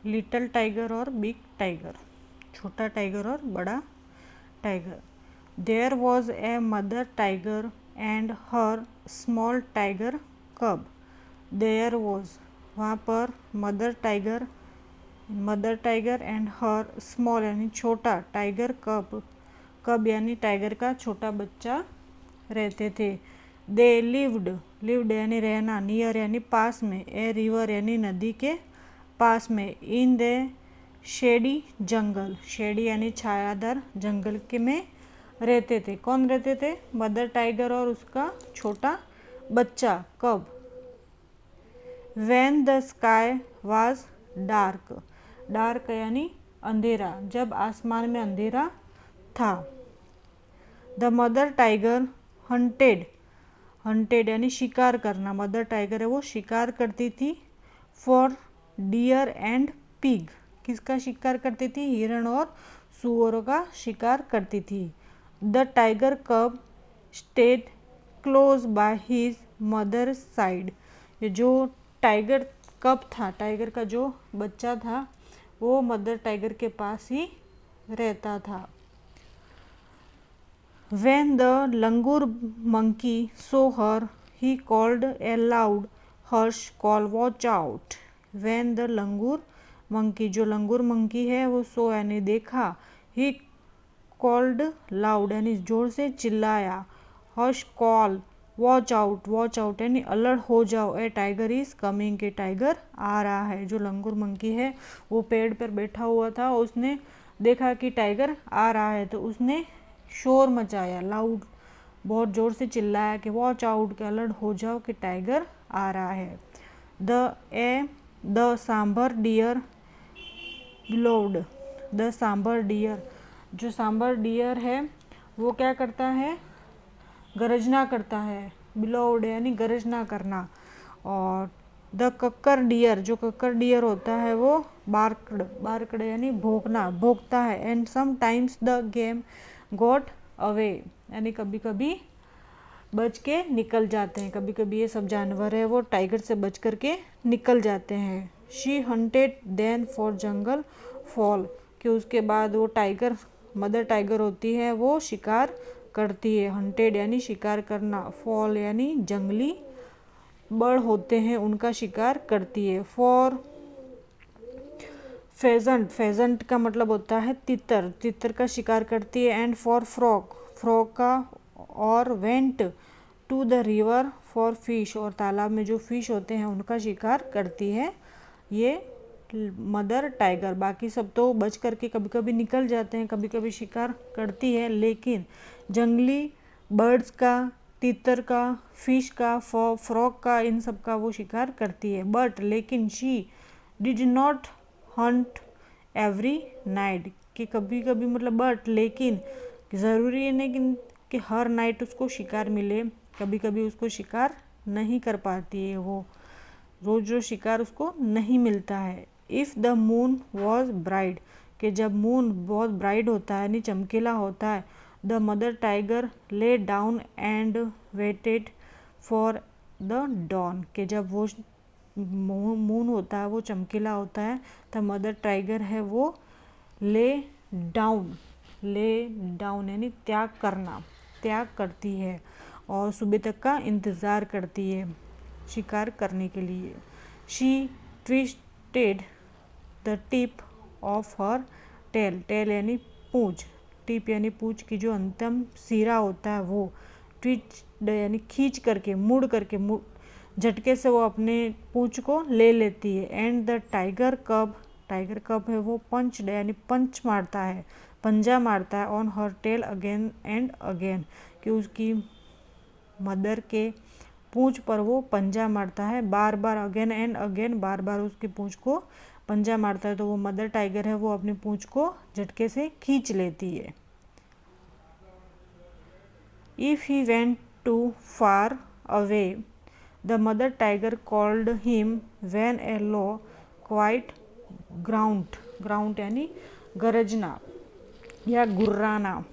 Little tiger और big tiger, छोटा tiger और बड़ा tiger. There was a mother tiger and her small tiger cub. There was, वहाँ पर mother tiger and her small यानी छोटा टाइगर कब, कब यानी टाइगर का छोटा बच्चा रहते थे। दे लिव्ड यानी रहना, नियर यानी पास में, ए रिवर यानी नदी के पास में, in the shady jungle, shady यानी छायादार जंगल के में रहते थे। कौन रहते थे? मदर टाइगर और उसका छोटा बच्चा। कब? When the sky was dark, dark यानी अंधेरा, जब आसमान में अंधेरा था। द मदर टाइगर हंटेड यानी शिकार करना, मदर टाइगर है वो शिकार करती थी। फॉर डियर एंड पिग, किसका शिकार करती थी? हिरण और सुअरों का शिकार करती थी। The tiger cub stayed close by his mother side, ये जो टाइगर कब था, टाइगर का जो बच्चा था वो मदर टाइगर के पास ही रहता था। When the langur monkey saw her, he called a loud, harsh call, watch out. When the langur monkey, जो लंगूर मंकी है वो सो यानी देखा, he called loud यानी जोर से चिल्लाया, harsh call, watch out यानी अलर्ट हो जाओ, ए टाइगर इज कमिंग, के टाइगर आ रहा है। जो लंगूर मंकी है वो पेड़ पर बैठा हुआ था, उसने देखा कि टाइगर आ रहा है तो उसने शोर मचाया, लाउड बहुत ज़ोर से चिल्लाया कि वॉच आउट, के अलर्ट हो जाओ कि टाइगर आ रहा है। The sambar deer beloved, the sambar deer, जो सांबर डियर है वो क्या करता है? गरजना करता है। बिलोव्ड यानी गरजना करना। और द कक्कर डियर, जो कक्कर डियर होता है वो बार्कड यानी भौंकना, भौंकता है। And sometimes the game got away, यानी कभी कभी बच के निकल जाते हैं, कभी कभी ये सब जानवर है वो टाइगर से बच करके निकल जाते हैं। She hunted then for jungle fowl, कि उसके बाद वो टाइगर, मदर टाइगर होती है वो शिकार करती है। हंटेड यानी शिकार करना, फॉल यानी जंगली बर्ड होते हैं उनका शिकार करती है। फॉर फेजेंट का मतलब होता है तितर का शिकार करती है। एंड फॉर फ्रॉग का, और went to the river for fish, और तालाब में जो फिश होते हैं उनका शिकार करती है ये मदर टाइगर। बाकी सब तो बच करके कभी कभी निकल जाते हैं, कभी कभी शिकार करती है, लेकिन जंगली बर्ड्स का, तितर का, फिश का, फ्रॉग का, इन सब का वो शिकार करती है। बट लेकिन she did not Hunt every night, कि कभी कभी मतलब बट लेकिन, ज़रूरी नहीं कि हर नाइट उसको शिकार मिले, कभी कभी उसको शिकार नहीं कर पाती है, वो रोज रोज शिकार उसको नहीं मिलता है। If the moon was bright, कि जब मून बहुत ब्राइट होता है यानी चमकीला होता है, the mother tiger lay down and waited for the dawn, कि जब वो मून होता है वो चमकीला होता है तो मदर टाइगर है वो ले डाउन यानी त्याग करना, त्याग करती है और सुबह तक का इंतज़ार करती है शिकार करने के लिए। She twisted the tip of her tail यानी पूंछ, टिप यानी पूंछ की जो अंतिम सिरा होता है वो, ट्विस्ट यानी खींच करके, मुड़ करके, झटके से वो अपने पूंछ को ले लेती है। एंड द टाइगर कब है वो पंच यानी पंच मारता है, पंजा मारता है, on her tail again and again, कि उसकी मदर के पूंछ पर वो पंजा मारता है बार बार, अगेन एंड अगेन, बार बार उसकी पूंछ को पंजा मारता है तो वो मदर टाइगर है वो अपनी पूंछ को झटके से खींच लेती है। If he went too far away, the mother tiger called him when a low quiet growl यानी गरजना या गुर्राना,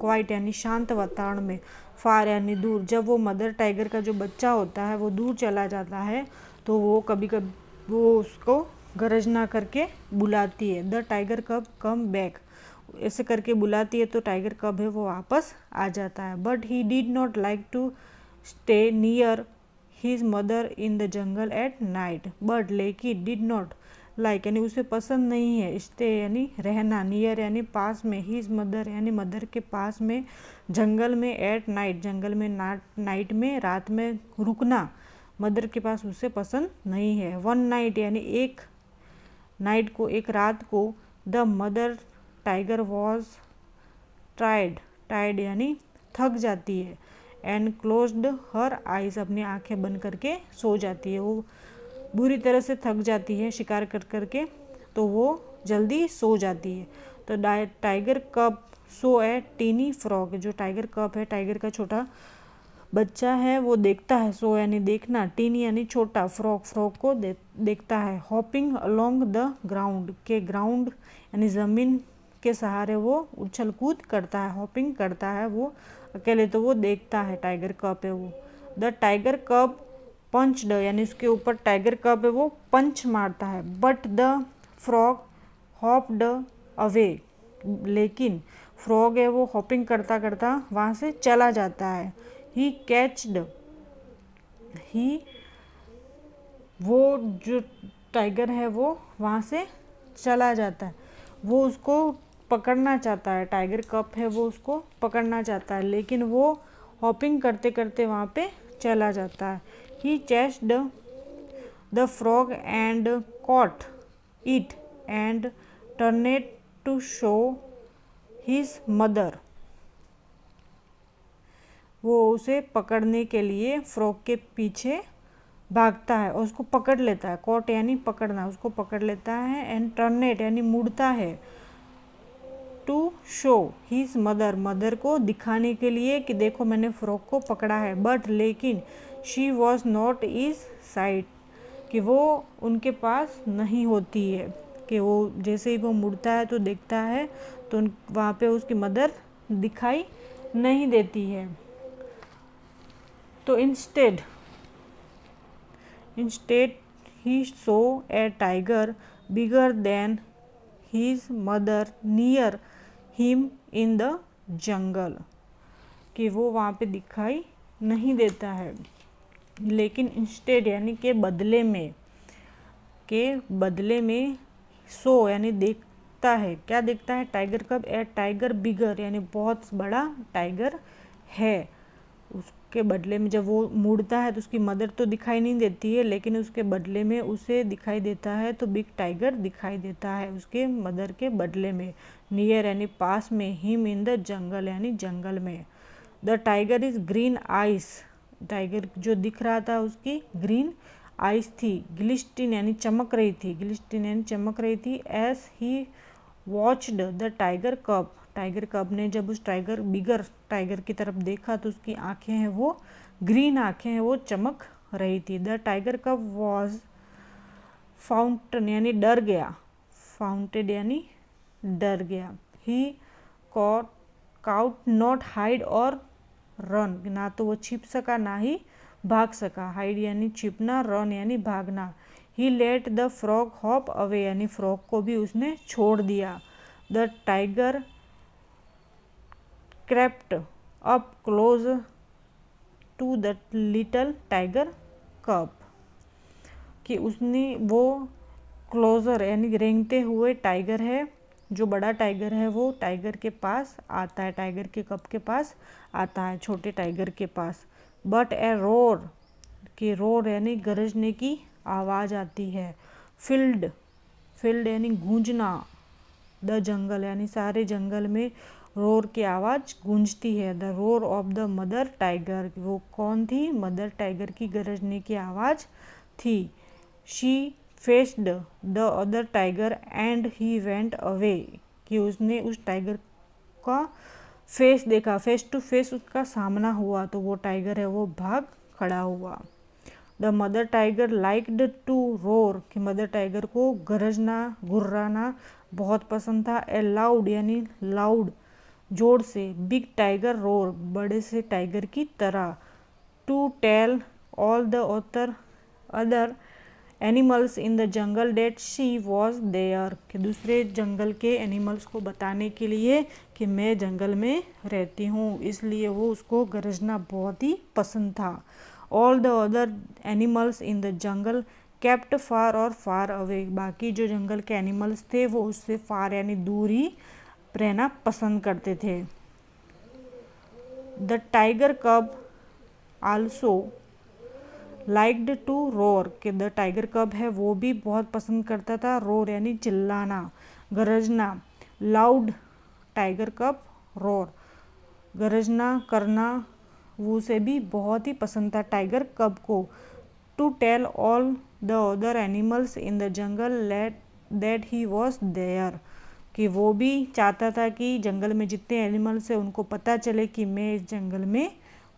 क्वाइट यानी शांत वातावरण में, फार यानी दूर, जब वो मदर टाइगर का जो बच्चा होता है वो दूर चला जाता है तो वो कभी कभी वो उसको गरजना करके बुलाती है। द टाइगर कब कम बैक, ऐसे करके बुलाती है तो टाइगर कब है वो वापस आ जाता है। But he did not like to stay near his mother in the jungle at night. But लेकिन डिड नॉट लाइक यानी उसे पसंद नहीं है, स्टे यानी रहना, नियर यानी पास में, हिज मदर यानी मदर के पास में, जंगल में, एट नाइट जंगल में, नाइट में रात में रुकना मदर के पास उसे पसंद नहीं है। वन नाइट यानी एक नाइट को, एक रात को, the mother tiger was tired यानी थक जाती है, एंड क्लोज्ड हर आइज अपनी आंखें बंद करके सो जाती है। वो बुरी तरह से थक जाती है शिकार कर करके, तो वो जल्दी सो जाती है। तो टाइगर कब सो ए टीनी फ्रॉग, जो टाइगर कब है, टाइगर का छोटा बच्चा है, वो देखता है, सो यानी देखना, टीनी यानी छोटा, फ्रॉग को देखता है। हॉपिंग अलोंग द ग्राउंड, के ग्राउंड यानी ज़मीन के सहारे वो उछल कूद करता है, हॉपिंग करता है वो अकेले, तो वो देखता है टाइगर कब है वो। द टाइगर कब पंच्ड यानी उसके ऊपर टाइगर कब है वो पंच मारता है। But the frog hopped away, लेकिन फ्रॉग है वो हॉपिंग करता करता वहाँ से चला जाता है। ही कैच्ड, ही वो जो टाइगर है वो वहाँ से चला जाता है, वो उसको पकड़ना चाहता है, टाइगर कप है वो उसको पकड़ना चाहता है, लेकिन वो हॉपिंग करते करते वहाँ पे चला जाता है। He chased the frog and caught it and turned to show his mother, वो उसे पकड़ने के लिए फ्रॉग के पीछे भागता है और उसको पकड़ लेता है। कॉट यानी पकड़ना, उसको पकड़ लेता है। एंड टर्नेट यानी मुड़ता है। To show his mother, mother को दिखाने के लिए कि देखो मैंने फ्रॉग को पकड़ा है। बट लेकिन she was not is site, कि वो उनके पास नहीं होती है, कि वो जैसे ही वो मुड़ता है तो देखता है तो वहाँ पे उसकी मदर दिखाई नहीं देती है। तो instead he saw a tiger bigger than his mother near him in the jungle, कि वो वहाँ पे दिखाई नहीं देता है, लेकिन इंस्टेड यानी के बदले में सो यानी देखता है। क्या देखता है? टाइगर कब ए टाइगर बिगर यानी बहुत बड़ा टाइगर है। उसके बदले में जब वो मुड़ता है तो उसकी मदर तो दिखाई नहीं देती है, लेकिन उसके बदले में उसे दिखाई देता है, तो बिग टाइगर दिखाई देता है उसके मदर के बदले में। नियर यानी पास में, हिम इन द जंगल यानी जंगल में। The tiger is green ice, tiger जो दिख रहा था उसकी ग्रीन आइस थी। ग्लिस्टिन यानी चमक रही थी, ग्लिस्टिन यानी चमक रही थी। S he watched the tiger कब, टाइगर कब ने जब उस टाइगर बिगर टाइगर की तरफ देखा तो उसकी आंखें हैं वो ग्रीन आंखें हैं वो चमक रही थी। The tiger cub was fountain यानी डर गया, फाउंटेड यानी डर गया। ही काउट नॉट हाइड और रन, ना तो वो छिप सका ना ही भाग सका। हाइड यानी छिपना, रन यानी भागना। He let the frog hop away यानी फ्रॉग को भी उसने छोड़ दिया। The tiger crept up close to the little tiger cub, कि उसने वो क्लोजर यानी रेंगते हुए टाइगर है, जो बड़ा टाइगर है वो टाइगर के पास आता है, टाइगर के कब के पास आता है, छोटे टाइगर के पास। बट ए रोर, कि रोर यानी गरजने की आवाज़ आती है। फिल्ड यानी गूंजना, द जंगल यानी सारे जंगल में रोर की आवाज़ गूंजती है। The roar of the mother tiger, वो कौन थी? मदर टाइगर की गरजने की आवाज़ थी। She faced the other tiger and he went away, कि उसने उस टाइगर का फेस देखा, फेस टू फेस उसका सामना हुआ, तो वो टाइगर है वो भाग खड़ा हुआ। The mother tiger liked to roar, कि मदर टाइगर को गरजना गुर्राना बहुत पसंद था। ए लाउड यानी लाउड जोर से, बिग टाइगर रोर बड़े से टाइगर की तरह। To tell all the other animals in the jungle that she was there, कि दूसरे जंगल के एनिमल्स को बताने के लिए कि मैं जंगल में रहती हूँ, इसलिए वो उसको गरजना बहुत ही पसंद था। All the other animals in the jungle kept far और फार अवे, बाकी जो जंगल के एनिमल्स थे वो उससे फार यानी दूर ही रहना पसंद करते थे। द टाइगर कब आल्सो लाइक्ड टू रोर, कि द टाइगर कब है वो भी बहुत पसंद करता था रोर यानी चिल्लाना, गरजना। लाउड टाइगर कब रोर, गरजना करना वो उसे भी बहुत ही पसंद था टाइगर कब को। To tell all the other animals in the jungle that he was there, कि वो भी चाहता था कि जंगल में जितने एनिमल्स हैं उनको पता चले कि मैं इस जंगल में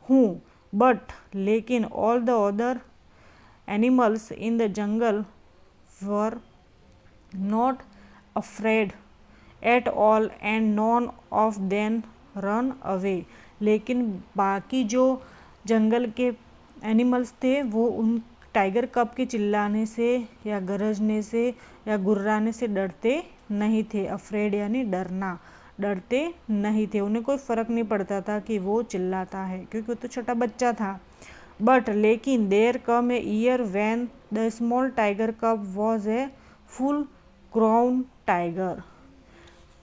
हूँ। बट लेकिन all the other animals in the jungle were not afraid at all and none of them run away, लेकिन बाकी जो जंगल के एनिमल्स थे वो उन टाइगर कब के चिल्लाने से या गरजने से या गुर्राने से डरते नहीं थे। अफ्रेड यानी डरना, डरते नहीं थे, उन्हें कोई फ़र्क नहीं पड़ता था कि वो चिल्लाता है क्योंकि वो तो छोटा बच्चा था। बट लेकिन there come a year when the small tiger cub was a full grown tiger,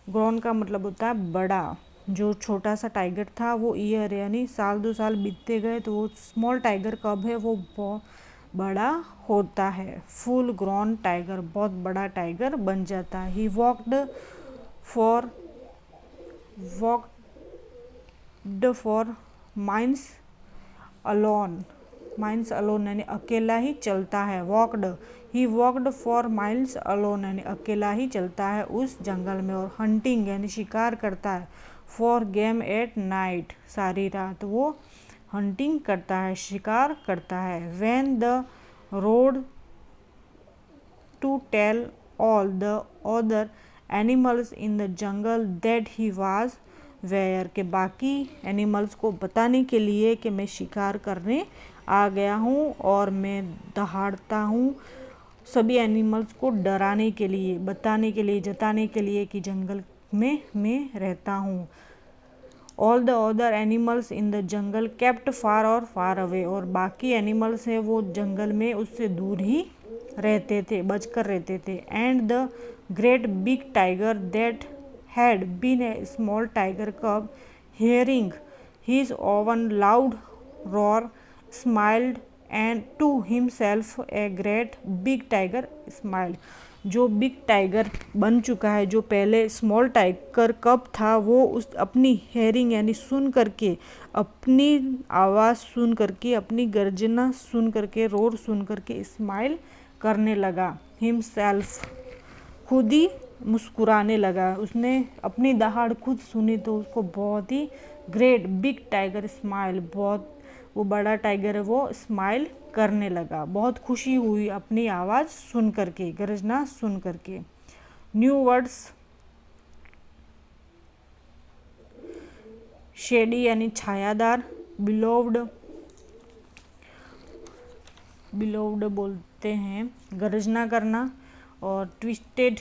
grown का मतलब होता है बड़ा, जो छोटा सा टाइगर था वो ईयर यानी साल 2 साल बीतते गए तो वो स्मॉल टाइगर कब है वो बहुत बड़ा होता है। फुल ग्रोन टाइगर बहुत बड़ा टाइगर बन जाता है। He walked for miles alone, miles alone यानी अकेला ही चलता है। Walked, he walked for miles alone यानी अकेला ही चलता है उस जंगल में। और हंटिंग यानी शिकार करता है। फॉर गेम एट नाइट, सारी रात वो हंटिंग करता है, शिकार करता है। When the roared to tell all the other animals in the jungle that he was where, के बाकी एनिमल्स को बताने के लिए कि मैं शिकार करने आ गया हूँ और मैं दहाड़ता हूँ, सभी एनिमल्स को डराने के लिए, बताने के लिए, जताने के लिए कि जंगल में मैं रहता हूँ। All the other animals in the jungle kept far और फार अवे, और बाकी एनिमल्स हैं वो जंगल में उससे दूर ही रहते थे, बचकर रहते थे। And the great big tiger that had been a small tiger cub hearing his own loud roar smiled and to himself a great big tiger smiled, जो बिग टाइगर बन चुका है, जो पहले स्मॉल टाइगर कब था, वो उस अपनी हेयरिंग यानी सुन करके, अपनी आवाज़ सुन करके, अपनी गर्जना सुन करके, रोर सुन करके स्माइल करने लगा। हिमसेल्फ, खुद ही मुस्कुराने लगा। उसने अपनी दहाड़ खुद सुनी तो उसको बहुत ही ग्रेट बिग टाइगर स्माइल, बहुत वो बड़ा टाइगर है वो स्माइल करने लगा, बहुत खुशी हुई अपनी आवाज़ सुन करके, गरजना सुन करके। न्यू वर्ड्स, शेडी यानी छायादार, बिलोव्ड, बिलोव्ड बोलते हैं गरजना करना। और ट्विस्टेड,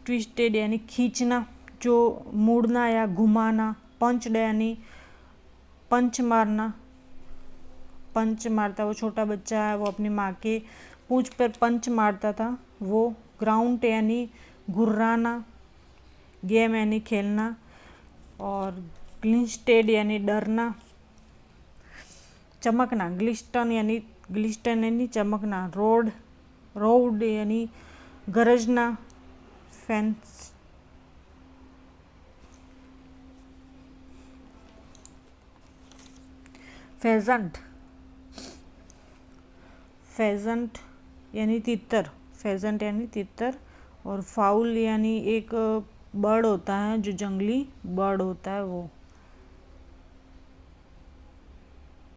ट्विस्टेड यानी खींचना, जो मुड़ना या घुमाना। पंच्ड यानी पंच मारना, पंच मारता, वो छोटा बच्चा है वो अपनी माँ के पूंछ पर पंच मारता था वो। ग्राउंड यानी घुर्राना, गेम यानी खेलना। और ग्लिस्टेड यानी डरना, चमकना, ग्लिस्टन यानी चमकना। रोड यानी गरजना। फेजेंट यानी तितर, फेजेंट यानी तितर। और फाउल यानी एक बर्ड होता है जो जंगली बर्ड होता है वो।